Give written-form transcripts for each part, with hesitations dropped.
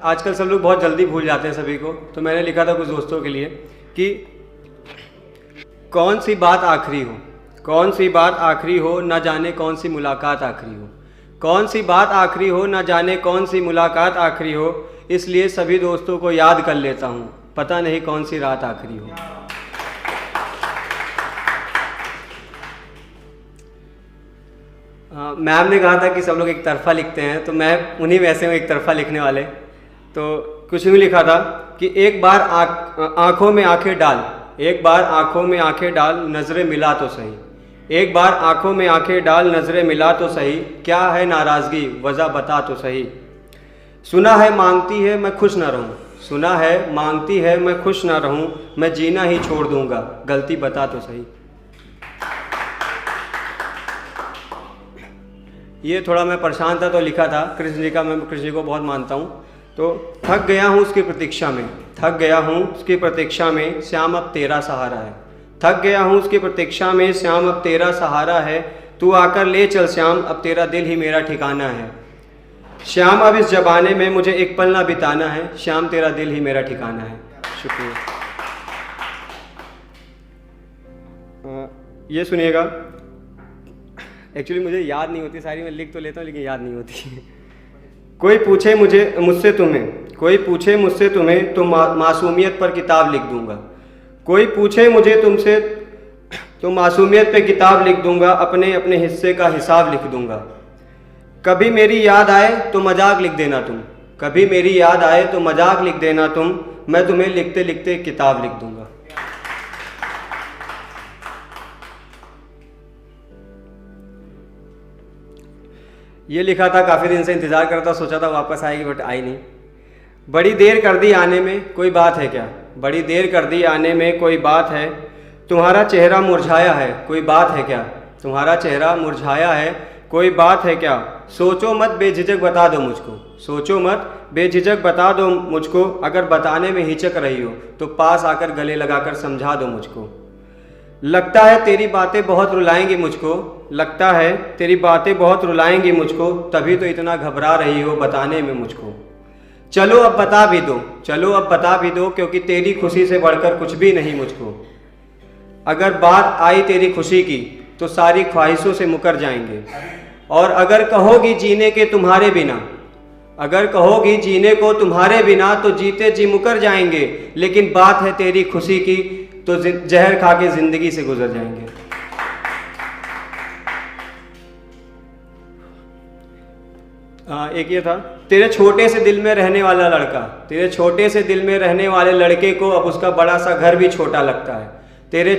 आजकल सब लोग बहुत जल्दी भूल जाते हैं सभी को, तो मैंने लिखा था कुछ दोस्तों के लिए कि कौन सी बात आखिरी हो, कौन सी बात आखिरी हो, न जाने कौन सी मुलाकात आखिरी हो, कौन सी बात आखिरी हो, न जाने कौन सी मुलाकात आखिरी हो, इसलिए सभी दोस्तों को याद कर लेता हूँ, पता नहीं कौन सी रात आखिरी हो। मैम ने कहा था कि सब लोग एक तरफा लिखते हैं, तो मैं उन्हीं में से हूँ एक तरफा लिखने वाले। तो कुछ यूँ लिखा था कि एक बार आँखों में आंखें डाल, एक बार आँखों में आंखें डाल, नज़रें मिला तो सही, एक बार आँखों में आंखें डाल, नज़रें मिला तो सही, क्या है नाराज़गी वजह बता तो सही। सुना है मांगती है मैं खुश ना रहूँ, सुना है मांगती है मैं खुश ना रहूँ, मैं जीना ही छोड़ दूँगा, गलती बता तो सही। ये थोड़ा मैं परेशान था तो लिखा था कृष्ण जी का, मैं कृष्ण जी को बहुत मानता हूँ। तो थक गया हूँ उसकी प्रतीक्षा में, थक गया हूँ उसकी प्रतीक्षा में, श्याम अब तेरा सहारा है, थक गया हूँ उसकी प्रतीक्षा में, श्याम अब तेरा सहारा है, तू आकर ले चल श्याम, अब तेरा दिल ही मेरा ठिकाना है, श्याम अब इस ज़माने में मुझे एक पल ना बिताना है, श्याम तेरा दिल ही मेरा ठिकाना है। शुक्रिया। ये सुनिएगा, एक्चुअली मुझे याद नहीं होती सारी, मैं लिख तो लेता हूँ लेकिन याद नहीं होती। कोई पूछे मुझसे तुम्हें, कोई पूछे मुझसे तुम्हें तो मासूमियत पर किताब लिख दूंगा, कोई पूछे मुझे तुमसे तो मासूमियत पे किताब लिख दूंगा, अपने अपने हिस्से का हिसाब लिख दूंगा। कभी मेरी याद आए तो मजाक लिख देना तुम, कभी मेरी याद आए तो मजाक लिख देना तुम, मैं तुम्हें लिखते लिखते किताब लिख दूंगा। ये लिखा था, काफ़ी दिन से इंतज़ार करता, सोचा था वापस आएगी बट आई नहीं। बड़ी देर कर दी आने में कोई बात है क्या, बड़ी देर कर दी आने में कोई बात है, तुम्हारा चेहरा मुरझाया है कोई बात है क्या, तुम्हारा चेहरा मुरझाया है कोई बात है क्या, सोचो मत बेझिझक बता दो मुझको, सोचो मत बेझिझक बता दो मुझको, अगर बताने में हिचक रही हो तो पास आकर गले लगाकर समझा दो मुझको। लगता है तेरी बातें बहुत रुलाएंगी मुझको, लगता है तेरी बातें बहुत रुलाएंगी मुझको, तभी तो इतना घबरा रही हो बताने में मुझको। चलो अब बता भी दो, चलो अब बता भी दो, क्योंकि तेरी खुशी से बढ़कर कुछ भी नहीं मुझको। अगर बात आई तेरी खुशी की तो सारी ख्वाहिशों से मुकर जाएंगे, और अगर कहोगी जीने के तुम्हारे बिना, अगर कहोगी जीने को तुम्हारे बिना तो जीते जी मुकर जाएंगे, लेकिन बात है तेरी खुशी की तो जहर खा के जिंदगी से गुजर जाएंगे। एक ये था, तेरे छोटे से दिल में रहने वाला लड़का, तेरे छोटे से दिल में रहने वाले लड़के को अब उसका बड़ा सा घर भी छोटा लगता है, तेरे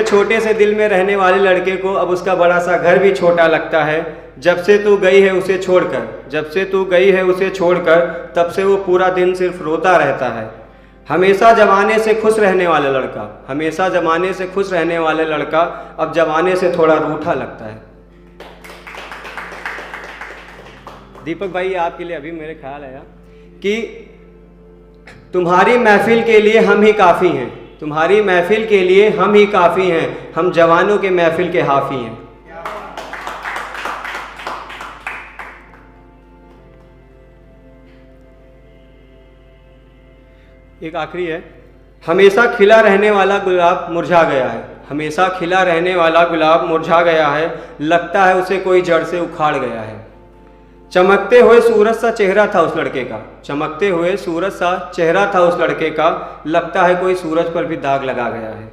छोटे से दिल में रहने वाले लड़के को अब उसका बड़ा सा घर भी छोटा लगता है, जब से तू गई है उसे छोड़कर, जब से तू गई है उसे छोड़कर, तब से वो पूरा दिन सिर्फ रोता रहता है। हमेशा जमाने से खुश रहने वाला लड़का, हमेशा जमाने से खुश रहने वाले लड़का अब जमाने से थोड़ा रूठा लगता है। दीपक भाई आपके लिए अभी मेरे ख्याल आया कि तुम्हारी महफिल के लिए हम ही काफ़ी हैं, तुम्हारी महफिल के लिए हम ही काफ़ी हैं, हम जवानों के महफिल के हाफी हैं। एक आखिरी है, हमेशा खिला रहने वाला गुलाब मुरझा गया है, हमेशा खिला रहने वाला गुलाब मुरझा गया है, लगता है उसे कोई जड़ से उखाड़ गया है। चमकते हुए सूरज सा चेहरा था उस लड़के का, चमकते हुए सूरज सा चेहरा था उस लड़के का, लगता है कोई सूरज पर भी दाग लगा गया है।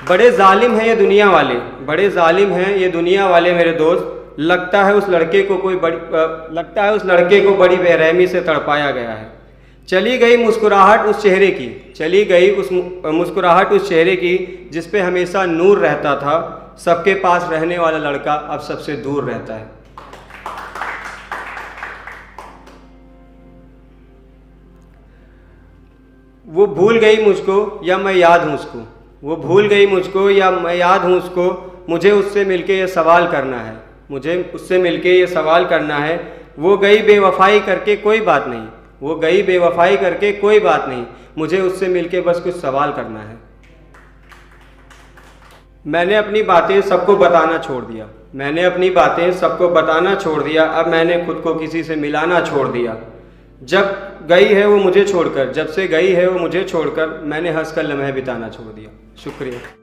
बड़े जालिम हैं ये दुनिया वाले, बड़े जालिम हैं ये दुनिया वाले मेरे दोस्त, लगता है उस लड़के को बड़ी बेरहमी से तड़पाया गया है। चली गई मुस्कुराहट उस चेहरे की, चली गई उस मुस्कुराहट उस चेहरे की, जिस पे हमेशा नूर रहता था, सबके पास रहने वाला लड़का अब सबसे दूर रहता है। वो भूल गई मुझको या मैं याद हूँ उसको, वो भूल गई मुझको या मैं याद हूँ उसको, मुझे उससे मिलके ये सवाल करना है, मुझे उससे मिलके ये सवाल करना है। वो गई बेवफाई करके कोई बात नहीं, वो गई बेवफाई करके कोई बात नहीं, मुझे उससे मिलके बस कुछ सवाल करना है। मैंने अपनी बातें सबको बताना छोड़ दिया। मैंने अपनी बातें सबको बताना छोड़ दिया। अब मैंने खुद को किसी से मिलाना छोड़ दिया। जब गई है वो मुझे छोड़कर, जब से गई है वो मुझे छोड़कर, मैंने हंसकर लम्हे बिताना छोड़ दिया। शुक्रिया।